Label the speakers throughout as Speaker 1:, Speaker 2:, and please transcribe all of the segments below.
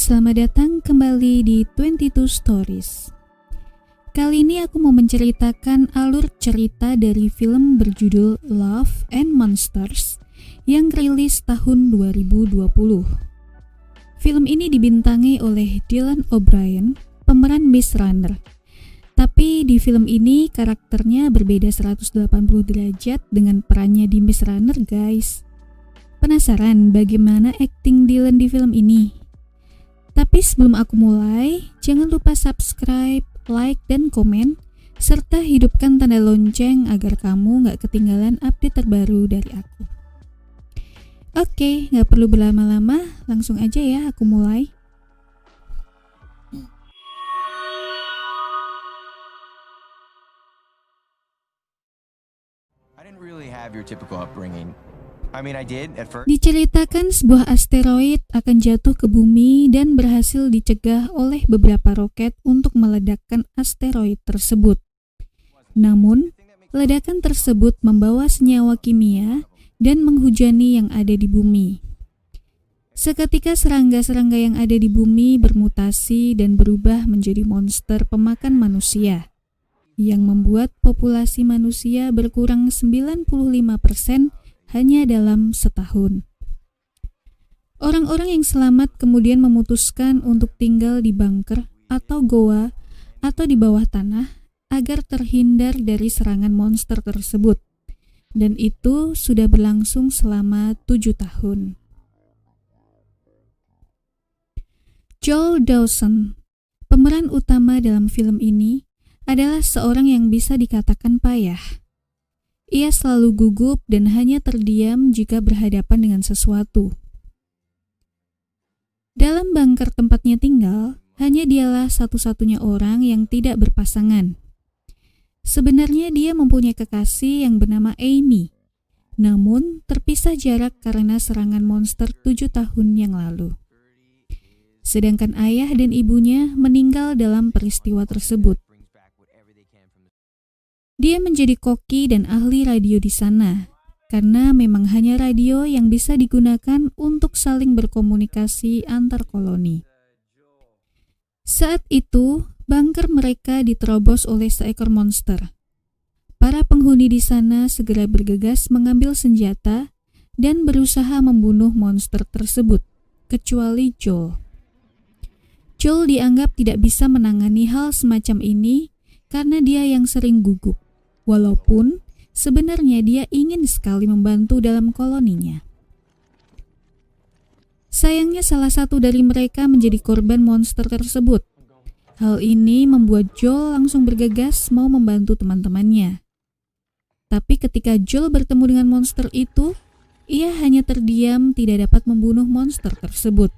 Speaker 1: selamat datang kembali di 22 Stories. Kali ini aku mau menceritakan alur cerita dari film berjudul Love and Monsters yang rilis tahun 2020. Film ini dibintangi oleh Dylan O'Brien, pemeran Maze Runner. Tapi di film ini karakternya berbeda 180 derajat dengan perannya di Maze Runner, guys. Penasaran bagaimana akting Dylan di film ini? Tapi sebelum aku mulai, jangan lupa subscribe, like, dan komen, serta hidupkan tanda lonceng agar kamu gak ketinggalan update terbaru dari aku. Oke, gak perlu berlama-lama, langsung aja ya aku mulai.
Speaker 2: I didn't really have your typical upbringing. I did at first.
Speaker 1: Diceritakan sebuah asteroid akan jatuh ke bumi dan berhasil dicegah oleh beberapa roket untuk meledakkan asteroid tersebut. Namun, ledakan tersebut membawa senyawa kimia dan menghujani yang ada di bumi. Seketika serangga-serangga yang ada di bumi bermutasi dan berubah menjadi monster pemakan manusia, yang membuat populasi manusia berkurang 95% hanya dalam setahun. Orang-orang yang selamat kemudian memutuskan untuk tinggal di bunker atau goa atau di bawah tanah agar terhindar dari serangan monster tersebut. Dan itu sudah berlangsung selama 7 tahun. Joel Dawson, pemeran utama dalam film ini, adalah seorang yang bisa dikatakan payah. Ia selalu gugup dan hanya terdiam jika berhadapan dengan sesuatu. Dalam bunker tempatnya tinggal, hanya dialah satu-satunya orang yang tidak berpasangan. Sebenarnya dia mempunyai kekasih yang bernama Amy, namun terpisah jarak karena serangan monster 7 tahun yang lalu. Sedangkan ayah dan ibunya meninggal dalam peristiwa tersebut. Dia menjadi koki dan ahli radio di sana, karena memang hanya radio yang bisa digunakan untuk saling berkomunikasi antar koloni. Saat itu, bunker mereka diterobos oleh seekor monster. Para penghuni di sana segera bergegas mengambil senjata dan berusaha membunuh monster tersebut, kecuali Joel. Joel dianggap tidak bisa menangani hal semacam ini karena dia yang sering gugup. Walaupun sebenarnya dia ingin sekali membantu dalam koloninya. Sayangnya salah satu dari mereka menjadi korban monster tersebut. Hal ini membuat Joel langsung bergegas mau membantu teman-temannya. Tapi ketika Joel bertemu dengan monster itu, ia hanya terdiam tidak dapat membunuh monster tersebut.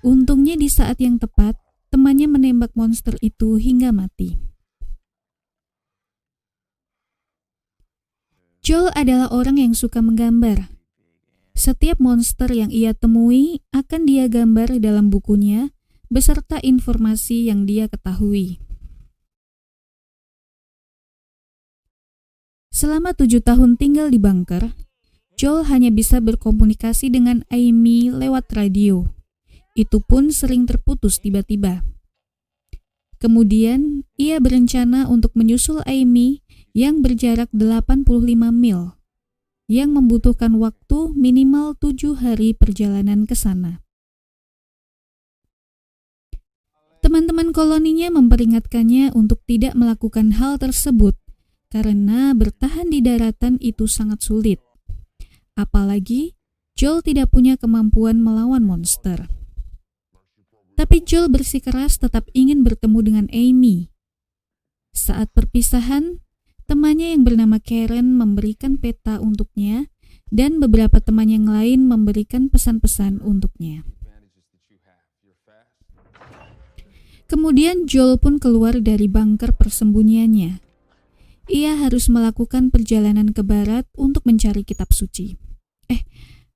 Speaker 1: Untungnya di saat yang tepat, temannya menembak monster itu hingga mati. Joel adalah orang yang suka menggambar. Setiap monster yang ia temui akan dia gambar dalam bukunya beserta informasi yang dia ketahui. Selama 7 tahun tinggal di bunker, Joel hanya bisa berkomunikasi dengan Amy lewat radio. Itu pun sering terputus tiba-tiba. Kemudian, ia berencana untuk menyusul Amy yang berjarak 85 mil, yang membutuhkan waktu minimal 7 hari perjalanan ke sana. Teman-teman koloninya memperingatkannya untuk tidak melakukan hal tersebut, karena bertahan di daratan itu sangat sulit. Apalagi, Joel tidak punya kemampuan melawan monster. Tapi Joel bersikeras tetap ingin bertemu dengan Amy. Saat perpisahan, temannya yang bernama Karen memberikan peta untuknya dan beberapa teman yang lain memberikan pesan-pesan untuknya. Kemudian Joel pun keluar dari bunker persembunyiannya. Ia harus melakukan perjalanan ke barat untuk mencari kitab suci.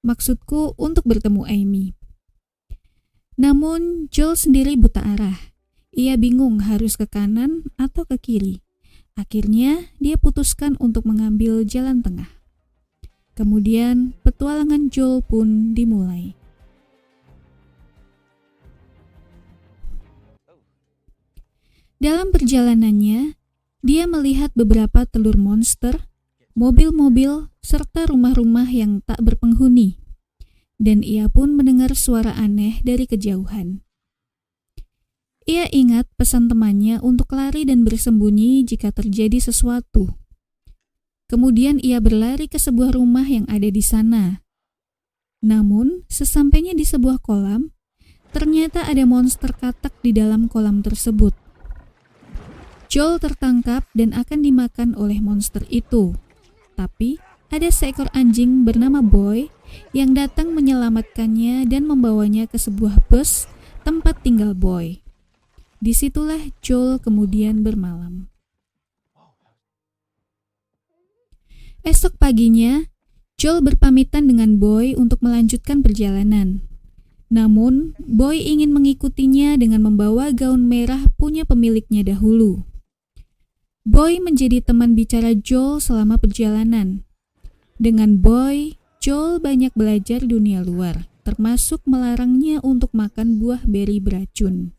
Speaker 1: Maksudku untuk bertemu Amy. Namun Joel sendiri buta arah. Ia bingung harus ke kanan atau ke kiri. Akhirnya dia putuskan untuk mengambil jalan tengah. Kemudian petualangan Joel pun dimulai. Dalam perjalanannya, dia melihat beberapa telur monster, mobil-mobil, serta rumah-rumah yang tak berpenghuni. Dan ia pun mendengar suara aneh dari kejauhan. Ia ingat pesan temannya untuk lari dan bersembunyi jika terjadi sesuatu. Kemudian ia berlari ke sebuah rumah yang ada di sana. Namun, sesampainya di sebuah kolam, ternyata ada monster katak di dalam kolam tersebut. Joel tertangkap dan akan dimakan oleh monster itu. Tapi, ada seekor anjing bernama Boy yang datang menyelamatkannya dan membawanya ke sebuah bus tempat tinggal Boy. Disitulah Joel kemudian bermalam. Esok paginya, Joel berpamitan dengan Boy untuk melanjutkan perjalanan. Namun, Boy ingin mengikutinya dengan membawa gaun merah punya pemiliknya dahulu. Boy menjadi teman bicara Joel selama perjalanan. Dengan Boy, Joel banyak belajar dunia luar, termasuk melarangnya untuk makan buah beri beracun.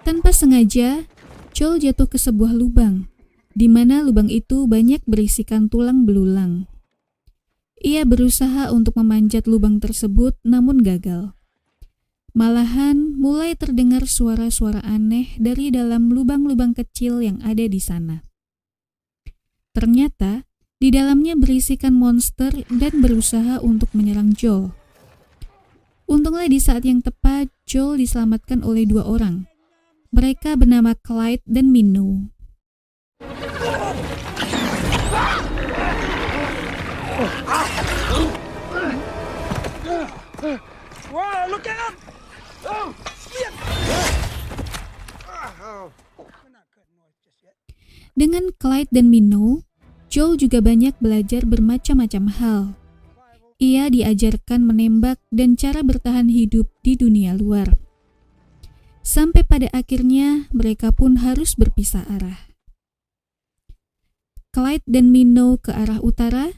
Speaker 1: Tanpa sengaja, Joel jatuh ke sebuah lubang, di mana lubang itu banyak berisikan tulang belulang. Ia berusaha untuk memanjat lubang tersebut, namun gagal. Malahan mulai terdengar suara-suara aneh dari dalam lubang-lubang kecil yang ada di sana. Ternyata, di dalamnya berisikan monster dan berusaha untuk menyerang Joel. Untunglah di saat yang tepat, Joel diselamatkan oleh dua orang. Mereka bernama Clyde dan Minnow.
Speaker 3: Wow, look out! Oh, shit!
Speaker 1: Dengan Clyde dan Minnow, Joel juga banyak belajar bermacam-macam hal. Ia diajarkan menembak dan cara bertahan hidup di dunia luar. Sampai pada akhirnya mereka pun harus berpisah arah. Clyde dan Minnow ke arah utara,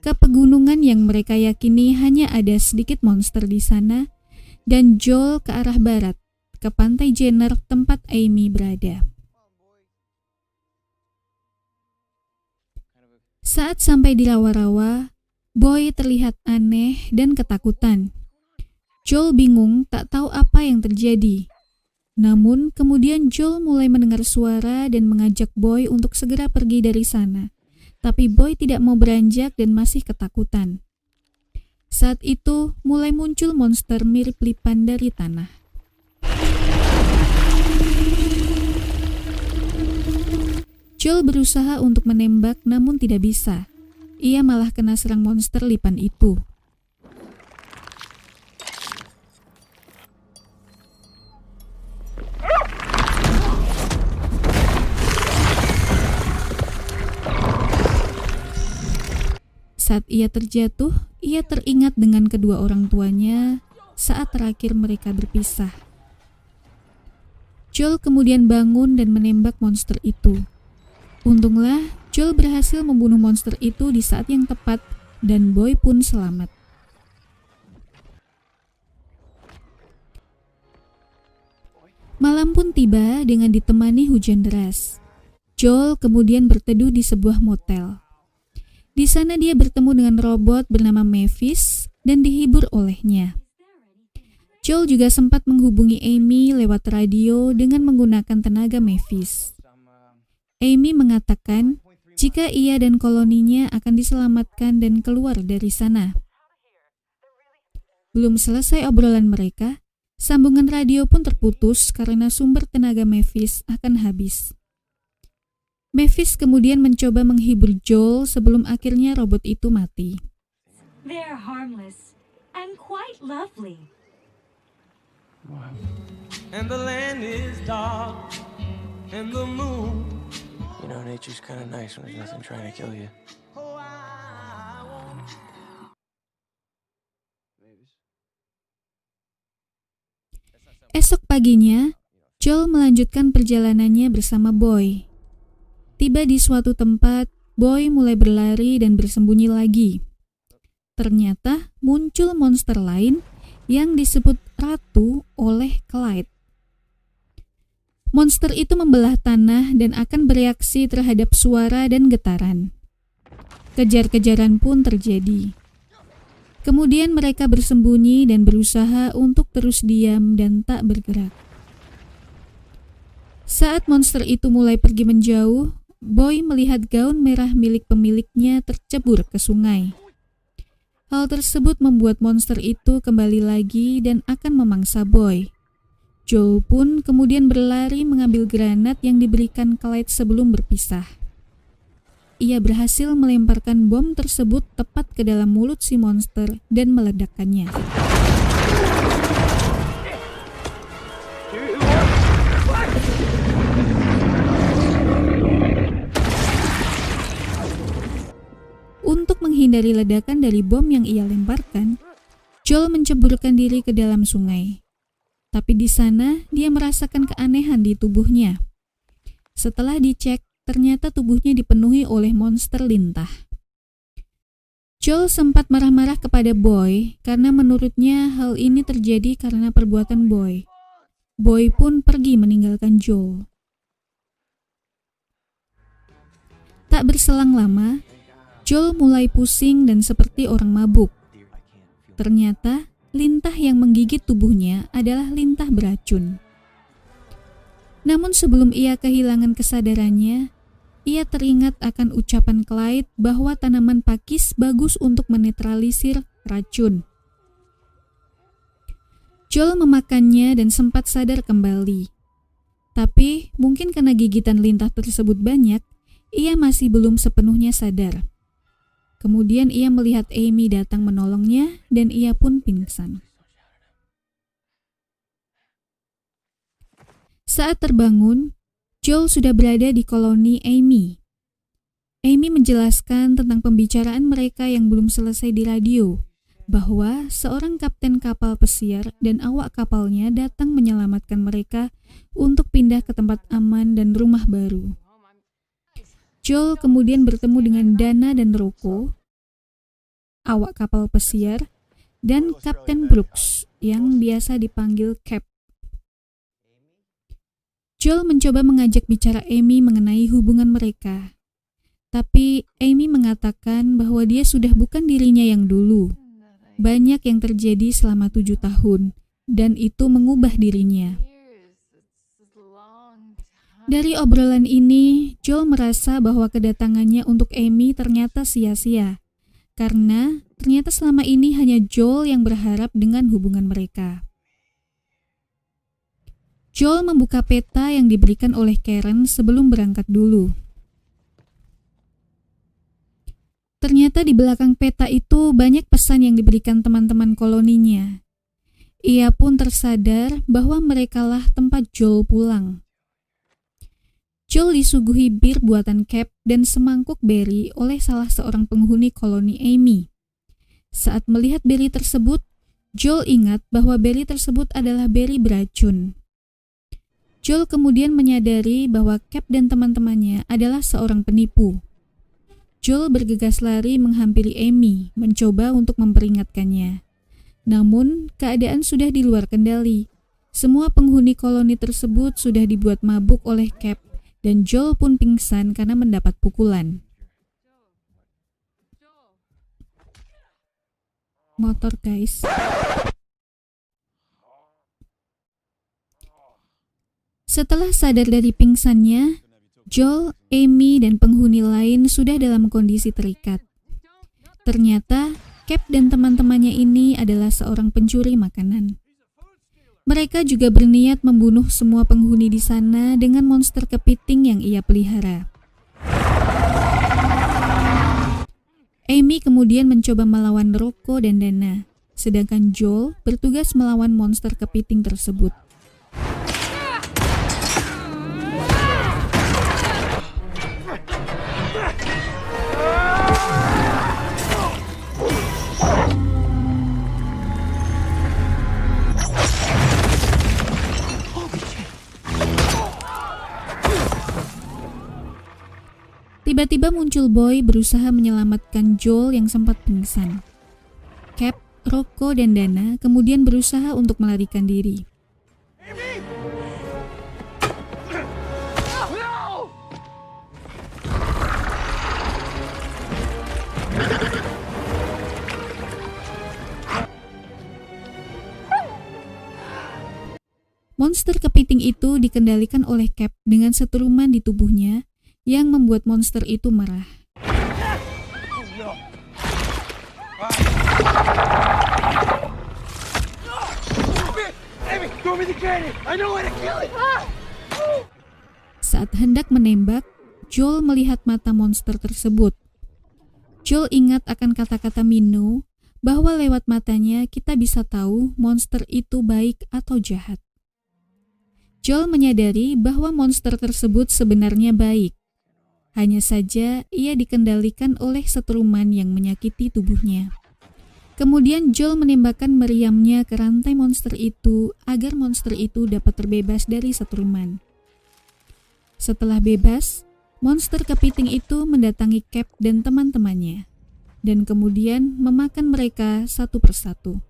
Speaker 1: ke pegunungan yang mereka yakini hanya ada sedikit monster di sana, dan Joel ke arah barat, ke pantai Jenner tempat Amy berada. Saat sampai di rawa-rawa, Boy terlihat aneh dan ketakutan. Joel bingung tak tahu apa yang terjadi. Namun kemudian Joel mulai mendengar suara dan mengajak Boy untuk segera pergi dari sana. Tapi Boy tidak mau beranjak dan masih ketakutan. Saat itu mulai muncul monster mirip lipan dari tanah. Joel berusaha untuk menembak namun tidak bisa. Ia malah kena serang monster lipan itu. Saat ia terjatuh, ia teringat dengan kedua orang tuanya saat terakhir mereka berpisah. Joel kemudian bangun dan menembak monster itu. Untunglah, Joel berhasil membunuh monster itu di saat yang tepat dan Boy pun selamat. Malam pun tiba dengan ditemani hujan deras. Joel kemudian berteduh di sebuah motel. Di sana dia bertemu dengan robot bernama Mavis dan dihibur olehnya. Joel juga sempat menghubungi Amy lewat radio dengan menggunakan tenaga Mavis. Amy mengatakan jika ia dan koloninya akan diselamatkan dan keluar dari sana. Belum selesai obrolan mereka, sambungan radio pun terputus karena sumber tenaga Mavis akan habis. Mavis kemudian mencoba menghibur Joel sebelum akhirnya robot itu mati.
Speaker 4: They're harmless and quite lovely.
Speaker 3: Wow. And the land is dark and the moon.
Speaker 2: You know, nature's kind of nice when there's nothing trying to kill you.
Speaker 1: Esok paginya, Joel melanjutkan perjalanannya bersama Boy. Tiba di suatu tempat, Boy mulai berlari dan bersembunyi lagi. Ternyata muncul monster lain yang disebut Ratu oleh Clyde. Monster itu membelah tanah dan akan bereaksi terhadap suara dan getaran. Kejar-kejaran pun terjadi. Kemudian mereka bersembunyi dan berusaha untuk terus diam dan tak bergerak. Saat monster itu mulai pergi menjauh, Boy melihat gaun merah milik pemiliknya tercebur ke sungai. Hal tersebut membuat monster itu kembali lagi dan akan memangsa Boy. Joel pun kemudian berlari mengambil granat yang diberikan Clyde sebelum berpisah. Ia berhasil melemparkan bom tersebut tepat ke dalam mulut si monster dan meledakkannya. Untuk menghindari ledakan dari bom yang ia lemparkan, Joel menceburkan diri ke dalam sungai. Tapi di sana dia merasakan keanehan di tubuhnya. Setelah dicek, ternyata tubuhnya dipenuhi oleh monster lintah. Joel sempat marah-marah kepada Boy karena menurutnya hal ini terjadi karena perbuatan Boy. Boy pun pergi meninggalkan Joel. Tak berselang lama, Joel mulai pusing dan seperti orang mabuk. Ternyata lintah yang menggigit tubuhnya adalah lintah beracun. Namun sebelum ia kehilangan kesadarannya, ia teringat akan ucapan Clyde bahwa tanaman pakis bagus untuk menetralisir racun. Joel memakannya dan sempat sadar kembali. Tapi mungkin karena gigitan lintah tersebut banyak, ia masih belum sepenuhnya sadar. Kemudian ia melihat Amy datang menolongnya dan ia pun pingsan. Saat terbangun, Joel sudah berada di koloni Amy. Amy menjelaskan tentang pembicaraan mereka yang belum selesai di radio, bahwa seorang kapten kapal pesiar dan awak kapalnya datang menyelamatkan mereka untuk pindah ke tempat aman dan rumah baru. Joel kemudian bertemu dengan Dana dan Rocco, awak kapal pesiar, dan Kapten Brooks yang biasa dipanggil Cap. Joel mencoba mengajak bicara Amy mengenai hubungan mereka. Tapi Amy mengatakan bahwa dia sudah bukan dirinya yang dulu. Banyak yang terjadi selama 7 tahun, dan itu mengubah dirinya. Dari obrolan ini, Joel merasa bahwa kedatangannya untuk Amy ternyata sia-sia. Karena ternyata selama ini hanya Joel yang berharap dengan hubungan mereka. Joel membuka peta yang diberikan oleh Karen sebelum berangkat dulu. Ternyata di belakang peta itu banyak pesan yang diberikan teman-teman koloninya. Ia pun tersadar bahwa merekalah tempat Joel pulang. Joel disuguhi bir buatan Cap dan semangkuk beri oleh salah seorang penghuni koloni Amy. Saat melihat beri tersebut, Joel ingat bahwa beri tersebut adalah beri beracun. Joel kemudian menyadari bahwa Cap dan teman-temannya adalah seorang penipu. Joel bergegas lari menghampiri Amy, mencoba untuk memperingatkannya. Namun, keadaan sudah di luar kendali. Semua penghuni koloni tersebut sudah dibuat mabuk oleh Cap, dan Joel pun pingsan karena mendapat pukulan. Motor, guys. Setelah sadar dari pingsannya, Joel, Amy, dan penghuni lain sudah dalam kondisi terikat. Ternyata, Cap dan teman-temannya ini adalah seorang pencuri makanan. Mereka juga berniat membunuh semua penghuni di sana dengan monster kepiting yang ia pelihara. Amy kemudian mencoba melawan Rocco dan Dana, sedangkan Joel bertugas melawan monster kepiting tersebut. Tiba-tiba muncul Boy berusaha menyelamatkan Joel yang sempat pingsan. Cap, Rocco, dan Dana kemudian berusaha untuk melarikan diri. Monster kepiting itu dikendalikan oleh Cap dengan setruman di tubuhnya yang membuat monster itu marah.
Speaker 3: Amy, throw me the cannon. I know how to kill it.
Speaker 1: Saat hendak menembak, Joel melihat mata monster tersebut. Joel ingat akan kata-kata Minnow bahwa lewat matanya kita bisa tahu monster itu baik atau jahat. Joel menyadari bahwa monster tersebut sebenarnya baik. Hanya saja ia dikendalikan oleh setruman yang menyakiti tubuhnya. Kemudian Joel menembakkan meriamnya ke rantai monster itu agar monster itu dapat terbebas dari setruman. Setelah bebas, monster kepiting itu mendatangi Cap dan teman-temannya, dan kemudian memakan mereka satu persatu.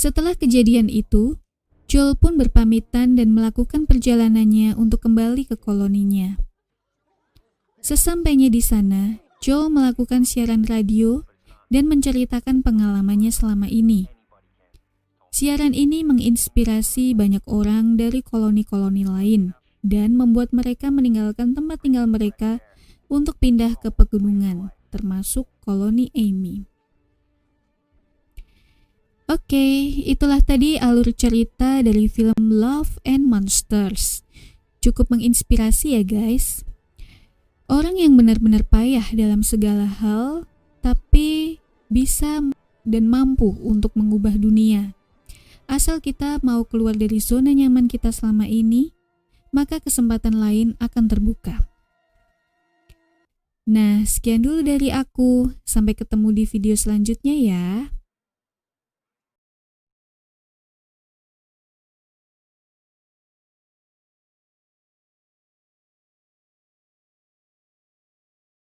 Speaker 1: Setelah kejadian itu, Joel pun berpamitan dan melakukan perjalanannya untuk kembali ke koloninya. Sesampainya di sana, Joel melakukan siaran radio dan menceritakan pengalamannya selama ini. Siaran ini menginspirasi banyak orang dari koloni-koloni lain dan membuat mereka meninggalkan tempat tinggal mereka untuk pindah ke pegunungan, termasuk koloni Amy. Oke, itulah tadi alur cerita dari film Love and Monsters. Cukup menginspirasi ya guys. Orang yang benar-benar payah dalam segala hal, tapi bisa dan mampu untuk mengubah dunia. Asal kita mau keluar dari zona nyaman kita selama ini, maka kesempatan lain akan terbuka. Nah, sekian dulu dari aku. Sampai ketemu di video selanjutnya ya.